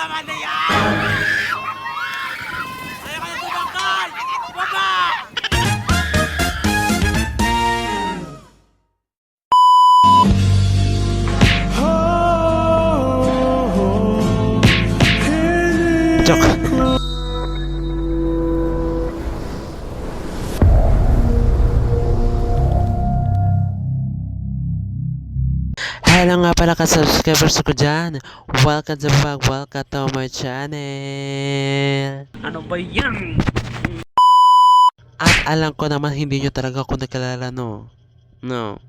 naman na yan! Ayaw ka na tumakay! Baba! Joke. Hello nga pala ka-subscribers ko dyan. Welcome to my channel. Ano ba yan? At alam ko naman hindi nyo talaga ako nakilala, no? No.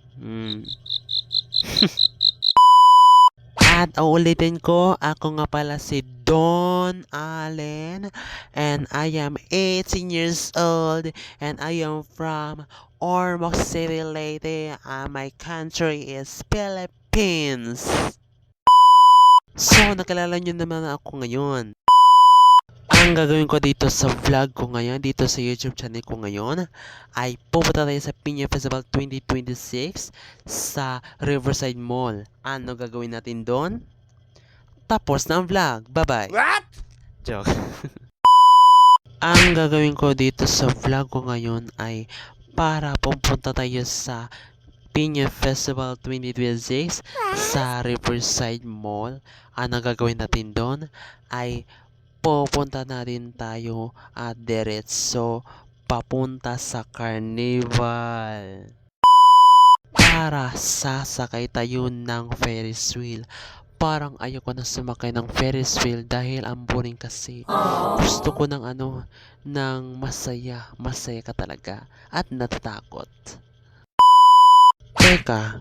At uulitin ko, ako nga pala si Don Allen and I am 18 years old and I am from Ormoc City, Leyte, and my country is Philippines. So, nakilala nyo naman ako ngayon. Ang gagawin ko dito sa vlog ko ngayon, dito sa YouTube channel ko ngayon, ay pupunta tayo sa Piña Festival 2026 sa Riverside Mall. Ano gagawin natin doon? Tapos na ang vlog. Bye-bye. What? Joke. Ang gagawin ko dito sa vlog ko ngayon ay para pupunta tayo sa Piña Festival 2026 sa Riverside Mall. Ano gagawin natin doon ay pupunta na rin tayo at diretso papunta sa Carnival para sasakay tayo ng Ferris wheel. Parang ayoko na sumakay ng Ferris wheel dahil ang boring kasi. Gusto ko ng ng masaya ka talaga at natatakot. Teka,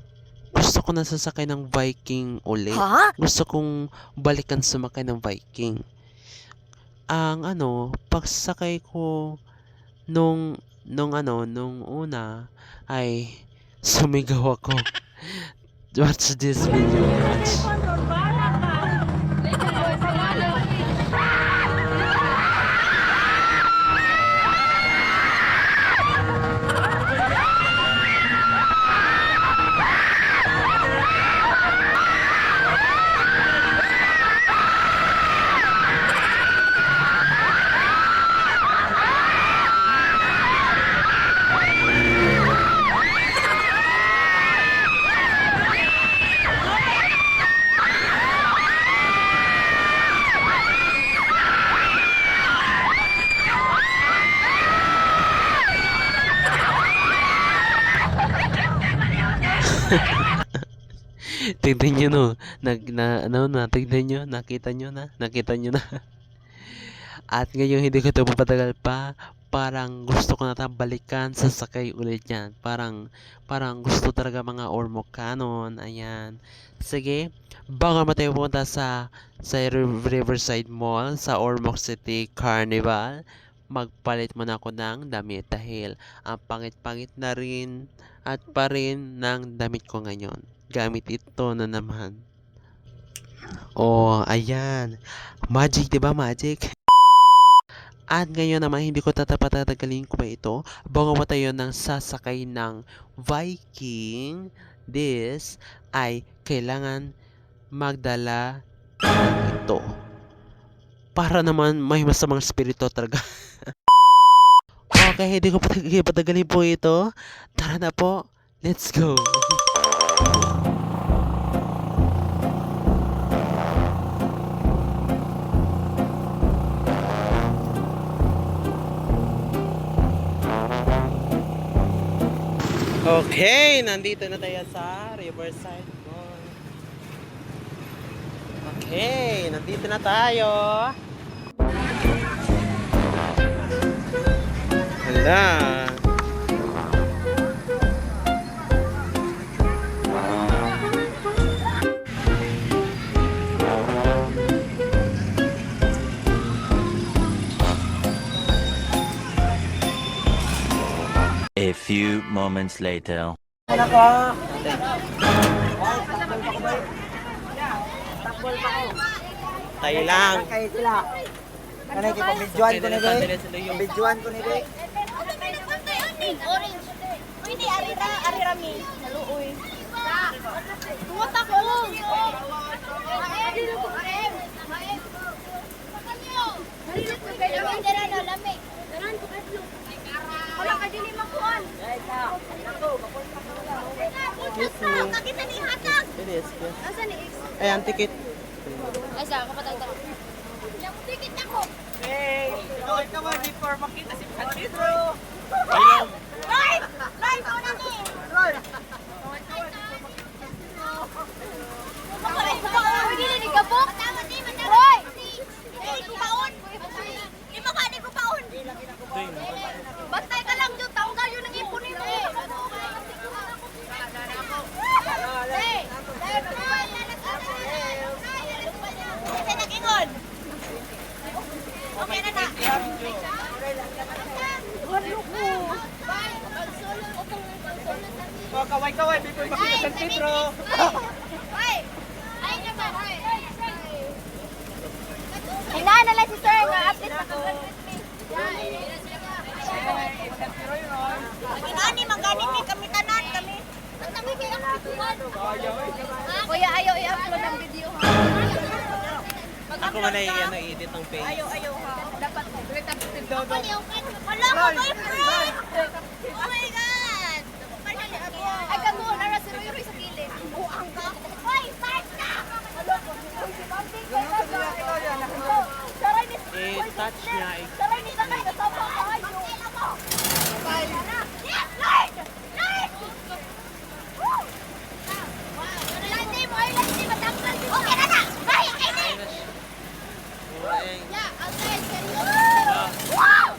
gusto ko na sasakay ng Viking ulit. Gusto kong balikan sumakay ng Viking. Ang pagsakay ko nung una ay sumigaw ako. Watch this video. Watch. Tignan nyo, no? Tignan nyo, nakita nyo na. At ngayon hindi ko ito papatagal pa. Parang gusto ko na balikan, sasakay ulit yan. Parang gusto talaga mga Ormoc Canon. Ayan. Sige, bago naman tayo pumunta sa Riverside Mall, sa Ormoc City Carnival, magpalit muna ako ng damit dahil ang pangit-pangit na rin at pa rin ng damit ko ngayon. Gamit ito na naman. Oh, ayan. Magic, diba? Magic. At ngayon naman, hindi ko patatagalin ko ba ito. Bago pa tayo ng sasakay ng Viking, this ay kailangan magdala ito. Para naman may masamang spirito talaga. Okay, hindi ko patagalin po ito. Tara na po. Let's go. Okay, nandito na tayo sa Riverside Mall. Okay, nandito na tayo. Hala. A few moments later. Ano ko? Tayo lang. Kayo sila. Kanay kay pabidjuan ko ni Be. Pabidjuan ko ni Be. Orange. Hindi, arirami. Naluoy. Tungot ako. Hatag! Kakita ni hatag! Bilis, bilis. Asa ni X? Ayan, tikit. Ay, sa kapatay ta. Yung tikit ako! Ikaw man, di for makita si Pedro. Live! Live ko na ni! Hindi ni gabok! Roy! Hindi ko baon! Di mo ka, di ko baon! Bantay ka lang, Jud! Taong kayo ng ipon ni mo! Hey! Kasi nag-ingon! Okay na na! Kaway-kaway, di for makita si Pedro. Hinaan na lang si sir nga update sa Hinaan ni maganin ni kami tanan kami. Kuya ayaw i-upload ang video ha. Ako man ay edit ng page. Ayaw ha. Dapat wala ko boyfriend. Oh my god. Ay kamu nara si Roy sa kilid. Buang ka. Hoy, start na. I-touch niya. Saray ni sakay na sa kayo. Yes, Lord! Lord! Landi mo ay landi mataklan. Okay na na. Bye, okay na. Yeah, okay. Wow!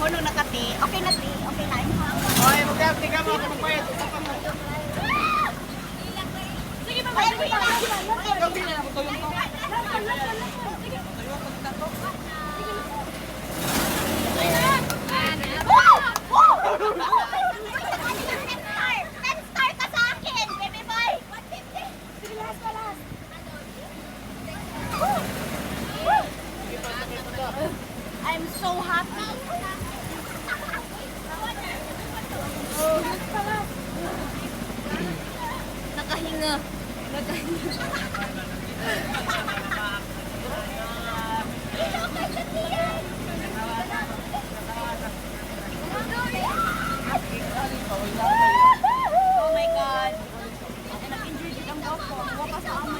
ako nung nakati. Okay na, ti. Okay na. Oy, magkakti ka mo, magpapayat. Sige pa, sige pa. Ten star ka sa akin, baby boy. 150. Sige, last. I'm so happy. Nakahinga. Oh my God. Nag-enjoy din ang guwapo. Guwapa sa ama.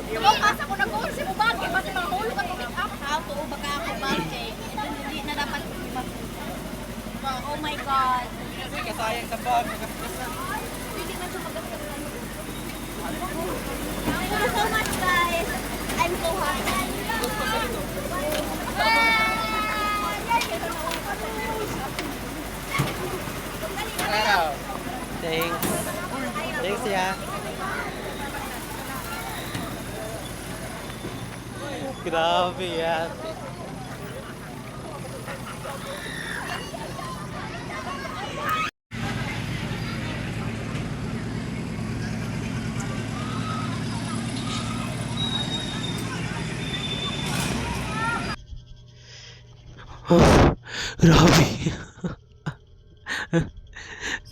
Ikaw kasa ko nag-uul si Bubag. Basta mahulog ka tumit up. Ako, baka ako bagay. Hindi na dapat. Oh my God. Kasi kasayang sa bag. Hindi na siya magastos. Thank you so much, guys. I'm so happy. Thanks ya. Grabe yan. Oh, grabe.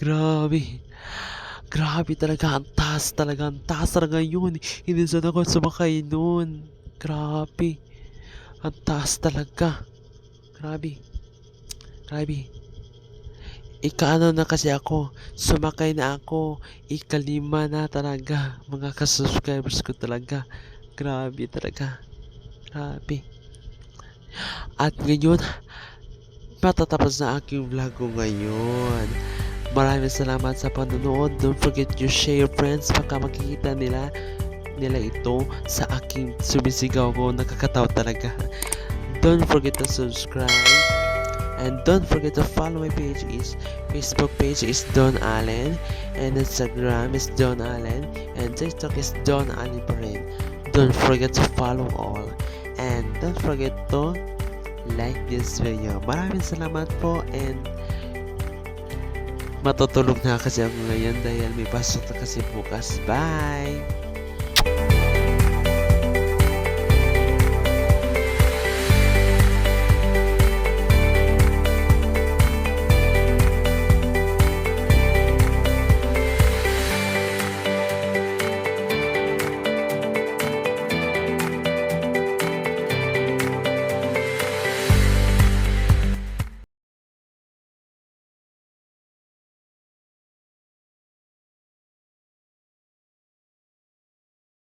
Grabe. Grabe talaga. Ang taas talaga. Ang taas talaga yun. Hindi saan ako sumakay nun. Grabe. Ang taas talaga. Grabe. Grabe. Ikaano na kasi ako. Sumakay na ako. Ikalima na talaga. Mga kasubscribers ko talaga. Grabe talaga. Grabe. At ngayon, matatapos na aking vlog ko ngayon. Maraming salamat sa panonood. Don't forget to share your friends baka makikita nila ito sa aking sumisigaw ko. Nakakatawa talaga. Don't forget to subscribe. And don't forget to follow my page. Facebook page is Don Allen. And Instagram is Don Allen. And TikTok is Don Allen pa rin. Don't forget to follow all. And don't forget to like this video. Maraming salamat po. And matutulog na kasi ako ngayon dahil may pasok na kasi bukas. Bye!